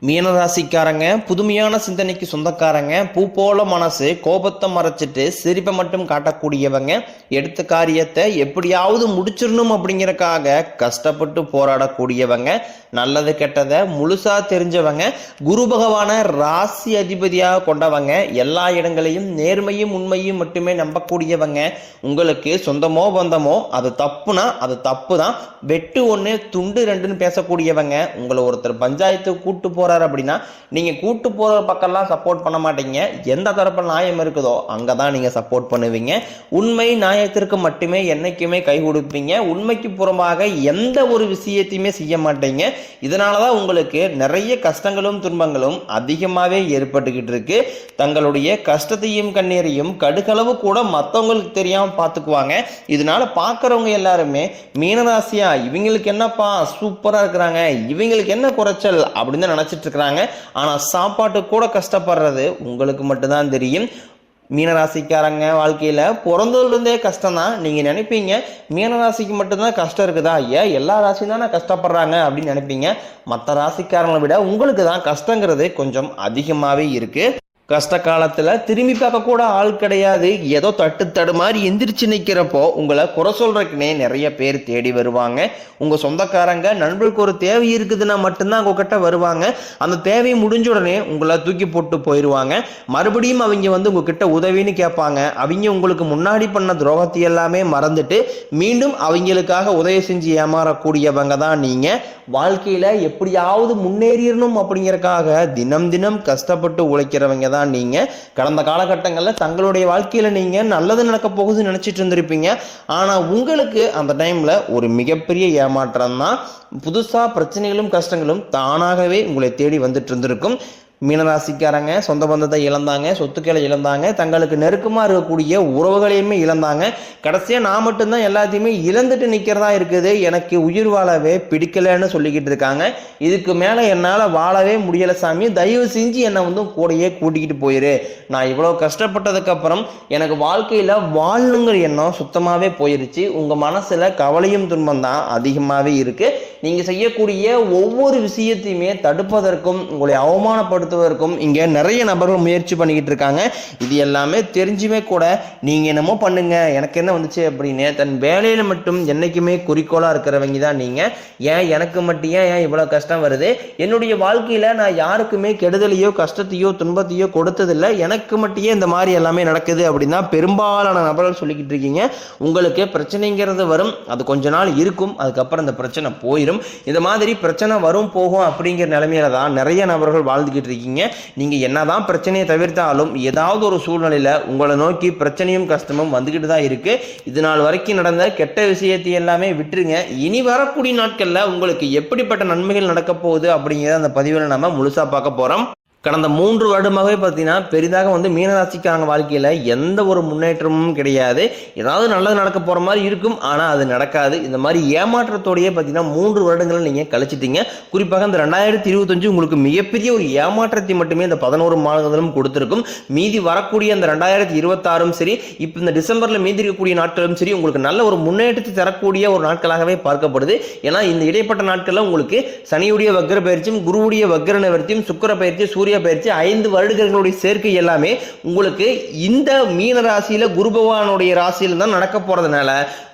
மீனராசிக்காரங்க புதுமையான சிந்தனைக்கு சொந்தக்காரங்க, பூ போல மனசு, கோபத்தை மறைச்சிட்டு சிரிப்பை மட்டும் காட்டக்கூடியவங்க, எடுத்த காரியத்தை எப்படியாவது முடிச்சிடணும் அப்படிங்கறக்காக கஷ்டப்பட்டு போராடக்கூடியவங்க, நல்லது கெட்டதை முழுசா தெரிஞ்சவங்க, குரு பகவான ராசி அதிபதியாக கொண்டவங்க, எல்லா இடங்களையும் நேர்மையும் உண்மையும் மட்டுமே நம்பக்கூடியவங்க, உங்களுக்கு சொந்தமோ பந்தமோ அது தப்புனா அது தப்பு தான், வெட்டு ஒன்று துண்டு ரெண்டுன்னு பேசக்கூடியவங்க, உங்களை ஒருத்தர் பஞ்சாயத்து கூட்டு போற அப்படின்னா நீங்க கூட்டு போற பக்கம்லாம் சப்போர்ட் பண்ண மாட்டீங்க. எந்த தரப்பு நியாயம் இருக்குதோ அங்கதான் நீங்க சப்போர்ட் பண்ணுவீங்க. உண்மை நியாயத்திற்கு மட்டுமே என்னைக்குமே கை கொடுப்பீங்க. உண்மைக்கு புறமாக எந்த ஒரு விஷயத்தையுமே செய்ய மாட்டீங்க. இதனாலதான் உங்களுக்கு நிறைய கஷ்டங்களும் துன்பங்களும் அதிகமாவே ஏற்பட்டுக்கிட்டு இருக்கு. தங்களுடைய கஷ்டத்தையும் கண்ணீரையும் கடுகளவு கூட மற்றவங்களுக்கு தெரியாம பார்த்துக்குவாங்க. இதனால பார்க்கறவங்க எல்லாருமே மீனராசியா இவங்களுக்கு என்னப்பா சூப்பரா இருக்கிறாங்க, இவங்களுக்கு என்ன குறைச்சல் அப்படின்னு நினைச்சிட்டு இருக்கிறாங்க. ஆனா சாப்பாட்டு கூட கஷ்டப்படுறது உங்களுக்கு மட்டும்தான் தெரியும். மீனராசிக்காரங்க வாழ்க்கையில பிறந்ததுல இருந்தே கஷ்டம் தான். நீங்க நினைப்பீங்க மீனராசிக்கு மட்டும்தான் கஷ்டம் இருக்குதா, ஏன் எல்லா ராசியும் தானே கஷ்டப்படுறாங்க அப்படின்னு நினைப்பீங்க. மற்ற ராசிக்காரங்களை விட உங்களுக்கு தான் கஷ்டங்கிறது கொஞ்சம் அதிகமாவே இருக்கு. கஷ்ட காலத்துல திரும்பி பார்க்க கூட ஆள் கிடையாது. ஏதோ தட்டு மாதிரி எந்திரிச்சு நிற்கிறப்போ உங்களை குறை சொல்றதுக்குனே நிறைய பேர் தேடி வருவாங்க. உங்க சொந்தக்காரங்க நண்பர்களுக்கு ஒரு தேவை இருக்குதுன்னா மட்டும்தான் உங்ககிட்ட வருவாங்க. அந்த தேவை முடிஞ்ச உடனே உங்களை தூக்கி போட்டு போயிடுவாங்க. மறுபடியும் அவங்க உங்ககிட்ட உதவின்னு கேட்பாங்க. அவங்க உங்களுக்கு முன்னாடி பண்ண துரோகத்தை எல்லாமே மறந்துட்டு மீண்டும் அவங்களுக்காக உதவி செஞ்சு ஏமாறக்கூடியவங்க தான் நீங்க. வாழ்க்கையில எப்படியாவது முன்னேறிடணும் அப்படிங்கறக்காக தினம் தினம் கஷ்டப்பட்டு உழைக்கிறவங்க தான் நீங்க. கடந்த காலகட்டங்களில் தங்களுடைய வாழ்க்கையில நீங்க நல்லது நடக்க போகுதுன்னு நினைச்சிட்டு இருந்திருப்பீங்க. ஆனா உங்களுக்கு அந்த டைம்ல ஒரு மிகப்பெரிய ஏமாற்றம் தான். புதுசா பிரச்சனைகளும் கஷ்டங்களும் தானாகவே உங்களை தேடி வந்துட்டு இருந்திருக்கும். மீனராசிக்காரங்க சொந்த பந்தத்தை இழந்தாங்க, சொத்துக்களை இழந்தாங்க, தங்களுக்கு நெருக்கமா இருக்கக்கூடிய உறவுகளையுமே இழந்தாங்க. கடைசியா நான் மட்டும்தான் எல்லாத்தையுமே இழந்துட்டு நிக்கிறதா இருக்குது, எனக்கு உயிர் வாழவே பிடிக்கலன்னு சொல்லிக்கிட்டு இருக்காங்க. இதுக்கு மேல என்னால வாழவே முடியல சாமி, தயவு செஞ்சு என்னை கூடையே கூட்டிக்கிட்டு போயிரு. நான் இவ்வளவு கஷ்டப்பட்டதுக்கு அப்புறம் எனக்கு வாழ்க்கையில வாழணுங்கிற எண்ணம் சுத்தமாவே போயிருச்சு. உங்க மனசுல கவலையும் துன்பம் தான் அதிகமாவே இருக்கு. நீங்க செய்யக்கூடிய ஒவ்வொரு விஷயத்தையுமே தடுப்பதற்கும் உங்களை அவமானப்படுத்துவதற்கும் இங்க நிறைய நபர்கள் முயற்சி பண்ணிக்கிட்டு இருக்காங்க. இது எல்லாமே தெரிஞ்சுமே கூட நீங்க என்னமோ பண்ணுங்க எனக்கு என்ன வந்துச்சு அப்படின்னு தன் வேலையில மட்டும் என்னைக்குமே குறிக்கோளா இருக்கிறவங்க தான் நீங்க. ஏன் எனக்கு மட்டும் ஏன் இவ்வளவு கஷ்டம் வருது, என்னுடைய வாழ்க்கையில நான் யாருக்குமே கெடுதலையோ கஷ்டத்தையோ துன்பத்தையோ கொடுத்ததில்லை, எனக்கு மட்டும் இந்த மாதிரி எல்லாமே நடக்குது அப்படின்னா பெரும்பாலான நபர்கள் சொல்லிக்கிட்டு இருக்கீங்க. உங்களுக்கு பிரச்சனைங்கிறது வரும், அது கொஞ்ச நாள் இருக்கும், அதுக்கப்புறம் இந்த பிரச்சனை போயிடும். இந்த மாதிரி பிரச்சனை வரும் போகும் அப்படிங்கிற நிலைமையில தான் நிறைய நபர்கள் வாழ்ந்துகிட்டு இருக்கீங்க. நீங்க என்னதான் பிரச்சனையை தவிர்த்தாலும் ஏதாவது ஒரு சூழ்நிலையில உங்களை நோக்கி பிரச்சனையும் கஷ்டமும் வந்துகிட்டு தான் இருக்கு. இது நாள் வரைக்கும் நடந்த கெட்ட விஷயத்தை எல்லாமே விட்டுருங்க. இனி வரக்கூடிய நாட்கள்ல உங்களுக்கு எப்படிப்பட்ட நன்மைகள் நடக்க போகுது அப்படிங்கிறத அந்த பதிவில் நம்ம முழுசா பார்க்க போறோம். கடந்த 3 வருடமாகவே பார்த்தீங்கன்னா பெரிதாக மீனராசிக்காரங்க வாழ்க்கையில் எந்த ஒரு முன்னேற்றமும் கிடையாது. ஏதாவது நல்லது நடக்க போகிற மாதிரி இருக்கும், ஆனால் அது நடக்காது. இந்த மாதிரி ஏமாற்றத்தோடையே பார்த்தீங்கன்னா 3 வருடங்கள் நீங்கள் கழிச்சிட்டீங்க. குறிப்பாக இந்த 2025 உங்களுக்கு மிகப்பெரிய ஒரு ஏமாற்றத்தை மட்டுமே இந்த 11 மாதங்களும் கொடுத்துருக்கும். மீதி வரக்கூடிய அந்த 2026 சரி, இப்போ இந்த டிசம்பரில் மீதி இருக்கக்கூடிய நாட்களும் சரி உங்களுக்கு நல்ல ஒரு முன்னேற்றத்தை தரக்கூடிய ஒரு நாட்களாகவே பார்க்கப்படுது. ஏன்னா இந்த இடைப்பட்ட நாட்களில் உங்களுக்கு சனியுடைய வக்ர பயிற்சியும் குருவுடைய வக்ர நிவர்த்தியும் சுக்கிர பயிற்சி சூரிய பயிற்சி 5 வருடங்களுடைய சேர்க்கை எல்லாமே உங்களுக்கு இந்த மீன ராசியில குரு பகவானுடைய ராசியில தான் நடக்க போறதுனால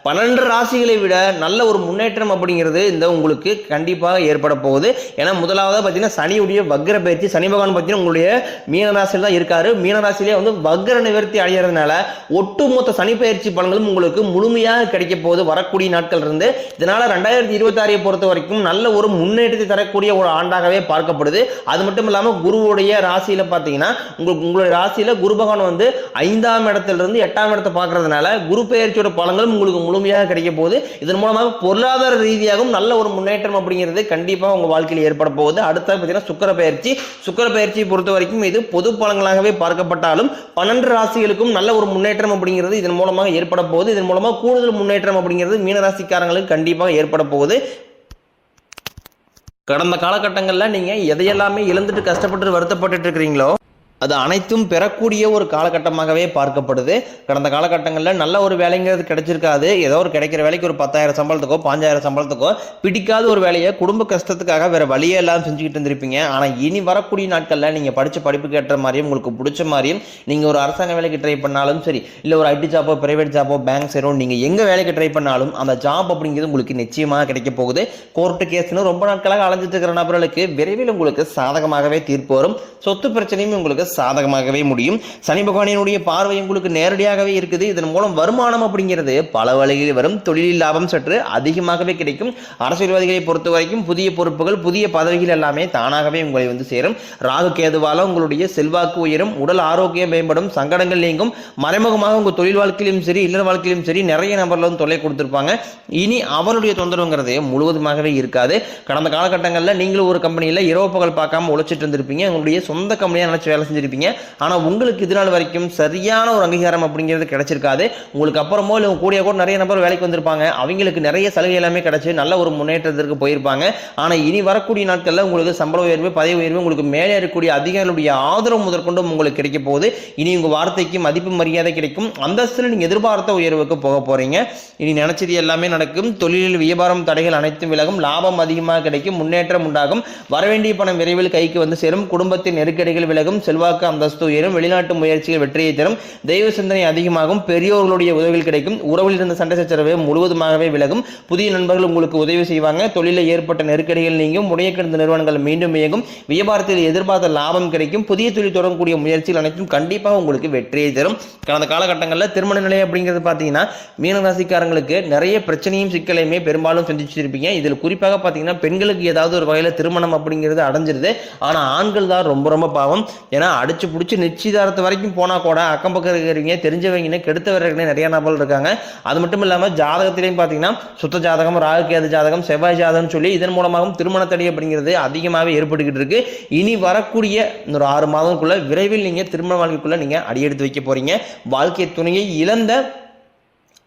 12 ராசிகளை விட நல்ல ஒரு முன்னேற்றம் அப்படிங்கிறது இந்த உங்களுக்கு கண்டிப்பாக ஏற்பட போகுது. ஏன்னா முதலாவது பார்த்தீங்கன்னா சனியுடைய வக்ர பயிற்சி, சனி பகவான் பார்த்தீங்கன்னா உங்களுடைய மீனராசியில் தான் இருக்காரு. மீனராசியிலே வக்ர நிவர்த்தி அடைகிறதுனால ஒட்டுமொத்த சனி பயிற்சி பலன்களும் உங்களுக்கு முழுமையாக கிடைக்க போகுது வரக்கூடிய நாட்கள் இருந்து. இதனால 2026 பொறுத்த வரைக்கும் நல்ல ஒரு முன்னேற்றத்தை தரக்கூடிய ஒரு ஆண்டாகவே பார்க்கப்படுது. அது மட்டும் இல்லாமல் குருவுடைய ராசியில பார்த்தீங்கன்னா உங்களுடைய ராசியில குரு பகவான் 5ஆம் இடத்திலிருந்து 8ஆம் இடத்தை பார்க்கறதுனால குரு பயிற்சியோட பலன்களும் உங்களுக்கு முழுமையாக கிடைக்க போகுது. இதன் மூலமாக பொருளாதார ரீதியாகவும் நல்ல ஒரு முன்னேற்றம் அப்படிங்கிறது கண்டிப்பாக உங்க வாழ்க்கையில் ஏற்பட போகுது. அடுத்த பார்த்தீங்கன்னா சுக்கிர பயிற்சியை பொறுத்த வரைக்கும் இது பொது பலன்களாகவே பார்க்கப்பட்டாலும் 12 ராசிகளுக்கும் நல்ல ஒரு முன்னேற்றம் அப்படிங்கிறது இதன் மூலமாக ஏற்பட போகுது. இதன் மூலமாக கூடுதல் முன்னேற்றம் அப்படிங்கிறது மீனராசிக்காரங்களுக்கு கண்டிப்பாக ஏற்பட போகுது. கடந்த காலகட்டங்களில் நீங்க எதையெல்லாமே இழந்துட்டு கஷ்டப்பட்டு வருத்தப்பட்டு இருக்கிறீங்களோ அது அனைத்தும் பெறக்கூடிய ஒரு காலகட்டமாகவே பார்க்கப்படுது. கடந்த காலகட்டங்களில் நல்ல ஒரு வேலைங்கிறது கிடைச்சிருக்காது. ஏதோ ஒரு கிடைக்கிற வேலைக்கு ஒரு 10,000 சம்பளத்துக்கோ 5,000 சம்பளத்துக்கோ பிடிக்காத ஒரு வேலையை குடும்ப கஷ்டத்துக்காக வேற வழியே எல்லாம் செஞ்சுக்கிட்டு இருந்திருப்பீங்க. ஆனால் இனி வரக்கூடிய நாட்களில் நீங்கள் படித்த படிப்புக்கு ஏற்ற மாதிரியும் உங்களுக்கு பிடிச்ச மாதிரியும் நீங்கள் ஒரு அரசாங்க வேலைக்கு ட்ரை பண்ணாலும் சரி, இல்லை ஒரு ஐடி ஜாப்போ பிரைவேட் ஜாப்போ பேங்க் சேரோ நீங்கள் எங்கே வேலைக்கு ட்ரை பண்ணாலும் அந்த ஜாப் அப்படிங்கிறது உங்களுக்கு நிச்சயமாக கிடைக்க போகுது. கோர்ட்டு கேஸ்னு ரொம்ப நாட்களாக அலைஞ்சிட்டு இருக்கிற நபர்களுக்கு விரைவில் உங்களுக்கு சாதகமாகவே தீர்ப்பு வரும். சொத்து பிரச்சனையும் உங்களுக்கு சாதகமாகவே முடியும். சனி பகவானினுடைய பார்வை உங்களுக்கு நேரடியாகவே இருக்குது. இதன் மூலம் வருமானம் அப்படிங்கிறது பல வழிகளில் வரும். தொழிலில் லாபம் சற்று அதிகமாகவே கிடைக்கும். அரசியல்வாதிகளை பொறுத்த வரைக்கும் புதிய பொறுப்புகள் புதிய பதவிகள் எல்லாமே தானாகவே உங்களை வந்து சேரும். ராகு கேதுவால உங்களுடைய செல்வாக்கு உயரும், உடல் ஆரோக்கியம் மேம்படும், சங்கடங்கள் நீங்கும். மறைமுகமாக உங்க தொழில் வாழ்க்கையிலும் சரி இல்லற வாழ்க்கையிலும் சரி நிறைய நபர்களும் தொல்லை கொடுத்திருப்பாங்க. இனி அவருடைய தொந்தரவுங்கிறது முழுவதுமாகவே இருக்காது. கடந்த காலகட்டங்களில் நீங்களும் ஒரு கம்பெனியில் இரவு பகல் பார்க்காம உழைச்சிட்டு இருந்திருப்பீங்க. உங்களுடைய சொந்த கம்பெனியாக நினைச்சு வேலை செஞ்சிருப்பீங்க. ஆனால் உங்களுக்கு இது நாள் வரைக்கும் சரியான ஒரு அங்கீகாரம் அப்படிங்கிறது கிடைச்சிருக்காது. உங்களுக்கு அப்புறமோ இல்லை கூடிய கூட நிறைய நபர் வேலைக்கு வந்திருப்பாங்க. அவங்களுக்கு நிறைய சலுகை எல்லாமே கிடைச்சி நல்ல ஒரு முன்னேற்றத்திற்கு போயிருப்பாங்க. ஆனால் இனி வரக்கூடிய நாட்களில் உங்களுக்கு சம்பள உயர்வு பதவி உயர்வு உங்களுக்கு மேலே இருக்கக்கூடிய அதிகாரிகளுடைய ஆதரவு முதற்கொண்டும் உங்களுக்கு கிடைக்க போகுது. இனி உங்கள் வார்த்தைக்கு மதிப்பு மரியாதை கிடைக்கும். அந்தஸ்தில் நீங்கள் எதிர்பார்த்த உயர்வுக்கு போக போறீங்க. இனி நினைச்சது எல்லாமே நடக்கும். தொழிலில் வியாபாரம் தடைகள் அனைத்தும் விலகும். லாபம் அதிகமாக கிடைக்கும். முன்னேற்றம் உண்டாகும். வரவேண்டிய பணம் விரைவில் கைக்கு வந்து சேரும். குடும்பத்தின் நெருக்கடிகள் விலகும். செல்வாக்கு அந்தஸ்து உயரும். வெளிநாட்டு முயற்சிகள் வெற்றியை தரும். தெய்வ சிந்தனை அதிகமாகும். பெரியோர்களுடைய உதவிகள் கிடைக்கும். உறவில் இருந்த சண்டை சச்சரவு முழுவதுமாகவே விலகும். புதிய நண்பர்கள் உங்களுக்கு உதவி செய்வாங்க. தொழிலில் ஏற்பட்ட நெருக்கடிகள் நீங்கும். முறைய கிடந்த நிறுவனங்கள் மீண்டும் இயங்கும். வியாபாரத்தில் எதிர்பார்த்த லாபம் கிடைக்கும். புதிய தொழில் தொடங்கக்கூடிய முயற்சிகள் அனைத்தும் கண்டிப்பாக உங்களுக்கு வெற்றியை தரும். கடந்த காலகட்டங்களில் திருமண நிலை அப்படிங்கிறது பார்த்தீங்கன்னா மீனராசிக்காரங்களுக்கு நிறைய பிரச்சனையும் சிக்கலையுமே பெரும்பாலும் சந்திச்சிருப்பீங்க. இதில் குறிப்பாக பார்த்தீங்கன்னா பெண்களுக்கு ஏதாவது ஒரு வகையில் திருமணம் அப்படிங்கிறது அடைஞ்சிருது. ஆனால் ஆண்கள் தான் ரொம்ப ரொம்ப பாவம். ஏன்னா அடிச்சு பிடிச்சி நிச்சயதாரத்து வரைக்கும் போனால் கூட அக்கம் பக்கம் இருக்கிறவங்க தெரிஞ்சவங்க கெடுத்த வர்றவங்க நிறைய நபர்கள் இருக்காங்க. அது மட்டும் இல்லாமல் ஜாதகத்திலையும் பார்த்தீங்கன்னா சுத்த ஜாதகம் ராகு கேது ஜாதகம் செவ்வாய் ஜாதகம் சொல்லி இதன் மூலமாகவும் திருமண தடை அப்படிங்கிறது அதிகமாகவே ஏற்பட்டுக்கிட்டு இருக்கு. இனி வரக்கூடிய ஒரு 6 மாதங்களுக்குள்ள விரைவில் நீங்க திருமண வாழ்க்கைக்குள்ள நீங்க அடியெடுத்து வைக்க போறீங்க. வாழ்க்கை துணையை இழந்த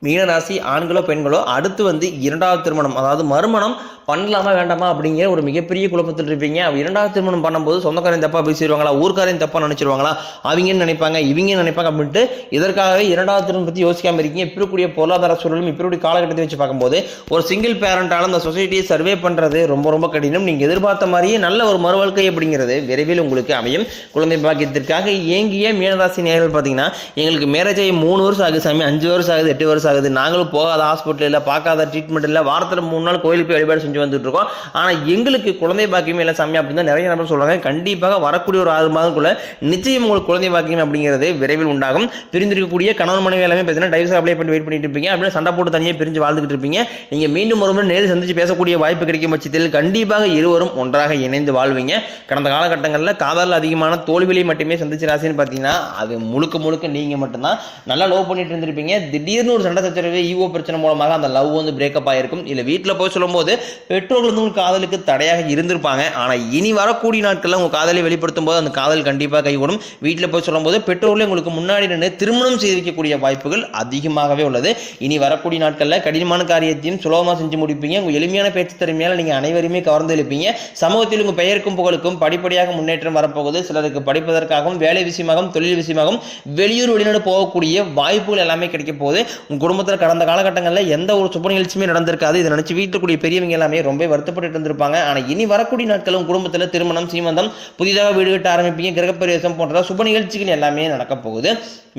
மீனராசி ஆண்களோ பெண்களோ அடுத்து வந்து 2வது திருமணம் அதாவது மறுமணம் பண்ணலாமா வேண்டாமா அப்படிங்கிற ஒரு மிகப்பெரிய குழப்பத்தில் இருப்பீங்க. இரண்டாவது திருமணம் பண்ணும்போது சொந்தக்காரையும் தப்பா பேசிடுவாங்களா, ஊர்க்காரையும் தப்பா நினைச்சிருவாங்களா, அவங்கன்னு நினைப்பாங்க இவங்க நினைப்பாங்க அப்படின்ட்டு இதற்காகவே 2வது திருமணம் பத்தி யோசிக்காம இருக்கீங்க. இப்படி பொருளாதார சூழலும் இப்படி காலகட்டத்தை வச்சு பார்க்கும்போது ஒரு சிங்கிள் பேரண்டால அந்த சொசைட்டியை சர்வே பண்றது ரொம்ப ரொம்ப கடினம். நீங்க எதிர்பார்த்த மாதிரியே நல்ல ஒரு மறுவாழ்க்கை அப்படிங்கிறது விரைவில் உங்களுக்கு அமையும். குழந்தை பாக்கியத்திற்காக ஏங்கிய மீனராசி நேயர்கள் பார்த்தீங்கன்னா எங்களுக்கு மேரேஜ் ஆகி 3 வருஷம் ஆகுது சாமி, 5 வருஷம் ஆகுது, 8 வருஷம் ஆகுது, நாங்களும் போகாத ஹாஸ்பிட்டல் இல்லை, பார்க்காத ட்ரீட்மெண்ட் இல்லை, வாரத்தில் 3 நாள் கோயிலுக்கு போய் வழிபாடு செஞ்சு வந்துட்டு இருக்கோம், ஆனால் எங்களுக்கு குழந்தை பாக்கியமே இல்லை சாமி அப்படின்னு நிறைய நபர் சொல்றாங்க. கண்டிப்பாக வரக்கூடிய ஒரு 6 மாதத்துக்குள்ள நிச்சயம் உங்களுக்கு குழந்தை பாக்கியம் அப்படிங்கிறது விரைவில் உண்டாகும். பிரிந்திருக்கக்கூடிய கணவன் மனைவி எல்லாமே பார்த்தீங்கன்னா டைவர்ஸ் அப்ளை பண்ணி வெயிட் பண்ணிட்டு இருப்பீங்க. அப்படியே சண்டை போட்டு தனியாக பிரிஞ்சு வாழ்ந்துகிட்டு இருப்பீங்க. நீங்க மீண்டும் ஒரு முறை நேரில் சந்திச்சு பேசக்கூடிய வாய்ப்பு கிடைக்கும் பட்சத்தில் கண்டிப்பாக இருவரும் ஒன்றாக இணைந்து வாழ்வீங்க. கடந்த காலகட்டங்களில் காதல் அதிகமான தோல்வியை மட்டுமே சந்திச்சு ராசின்னு பார்த்தீங்கன்னா அது முழுக்க முழுக்க நீங்க மட்டும்தான் நல்லா லவ் பண்ணிட்டு இருந்திருப்பீங்க. திடீர்னு ஒரு சண்டை சச்சரவு ஈகோ பிரச்சனை மூலமாக அந்த லவ் வந்து பிரேக்கப் ஆயிருக்கும். இல்லை வீட்டில் போய் சொல்லும் போது பெற்றோர்கள் வந்து உங்க காதலுக்கு தடையாக இருந்திருப்பாங்க. ஆனா இனி வரக்கூடிய நாட்கள்ல உங்க காதலை வெளிப்படுத்தும் போது அந்த காதல் கண்டிப்பாக கைகூடும். வீட்டில் போய் சொல்லும் போது பெற்றோர்களே உங்களுக்கு முன்னாடி நின்று திருமணம் செய்து வைக்கக்கூடிய வாய்ப்புகள் அதிகமாகவே உள்ளது. இனி வரக்கூடிய நாட்கள்ல கடினமான காரியத்தையும் சுலபமாக செஞ்சு முடிப்பீங்க. உங்க எளிமையான பேச்சு திறமையால நீங்க அனைவருமே கவர்ந்து எழுப்பீங்க. சமூகத்தில் உங்க பெயருக்கும் புகழுக்கும் படிப்படியாக முன்னேற்றம் வரப்போகுது. சிலருக்கு படிப்பதற்காகவும் வேலை விஷயமாகவும் தொழில் விஷயமாகவும் வெளியூர் வெளிநாடு போகக்கூடிய வாய்ப்புகள் எல்லாமே கிடைக்க போகுது. உங்க குடும்பத்தில் கடந்த காலகட்டங்களில் எந்த ஒரு சுப நிகழ்ச்சியுமே நடந்திருக்காது. இதை நினைச்சு வீட்டுக்குரிய பெரியவங்க எல்லாமே ரொம்ப வருத்தப்பட்டு இருந்திருப்பாங்க. ஆனா இனி வரக்கூடிய நாட்களும் குடும்பத்தில் திருமணம் சீமந்தம் புதிதாக வீடு கட்ட ஆரம்பிப்பீங்க. கிரகப்பிரவேசம் போன்ற சுப நிகழ்ச்சிகள் எல்லாமே நடக்க போகுது.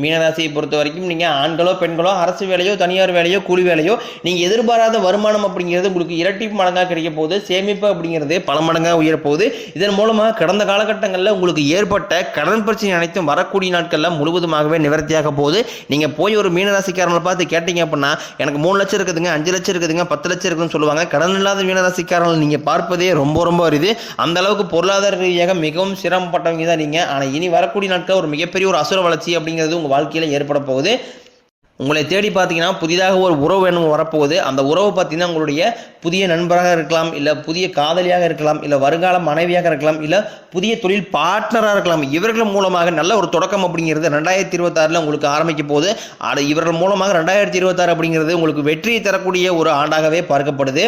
மீனராசியை பொறுத்த வரைக்கும் நீங்க ஆண்களோ பெண்களோ அரசு வேலையோ தனியார் வேலையோ கூலி வேலையோ நீங்க எதிர்பாராத வருமானம் அப்படிங்கிறது உங்களுக்கு இரட்டிப்பு மடங்காக கிடைக்க போகுது. சேமிப்பு அப்படிங்கிறது பல மடங்காக உயர போகுது. இதன் மூலமாக கடந்த காலகட்டங்களில் உங்களுக்கு ஏற்பட்ட கடன் பிரச்சனை அனைத்தும் வரக்கூடிய நாட்களில் முழுவதுமாகவே நிவர்த்தியாக போகுது. நீங்க போய் ஒரு மீனராசிக்காரங்களை பார்த்து கேட்டீங்க அப்படின்னா எனக்கு 3 லட்சம் இருக்குதுங்க, 5 லட்சம் இருக்குதுங்க, 10 லட்சம் இருக்குன்னு சொல்லுவாங்க. கடன் இல்லாத மீனராசிக்காரர்கள் நீங்க பார்ப்பதே ரொம்ப ரொம்ப அரிது. அந்த அளவுக்கு பொருளாதார ரீதியாக மிகவும் சிரமப்பட்டவங்க தான் நீங்க. ஆனா இனி வரக்கூடிய நாட்கள் ஒரு மிகப்பெரிய ஒரு அசுர வளர்ச்சி அப்படிங்கிறது உங்க வாழ்க்கையில ஏற்பட போகுது. உங்களை தேடி பார்த்தீங்கன்னா புதிதாக ஒரு உறவு வேணும் வரப்போகுது. அந்த உறவு பார்த்தீங்கன்னா உங்களுடைய புதிய நண்பராக இருக்கலாம், இல்லை புதிய காதலியாக இருக்கலாம், இல்லை வருங்கால மனைவியாக இருக்கலாம், இல்லை புதிய தொழில் பார்ட்னராக இருக்கலாம். இவர்கள் மூலமாக நல்ல ஒரு தொடக்கம் அப்படிங்கிறது 2026 உங்களுக்கு ஆரம்பிக்க போகுது. இவர்கள் மூலமாக 2026 அப்படிங்கிறது உங்களுக்கு வெற்றியை தரக்கூடிய ஒரு ஆண்டாகவே பார்க்கப்படுது.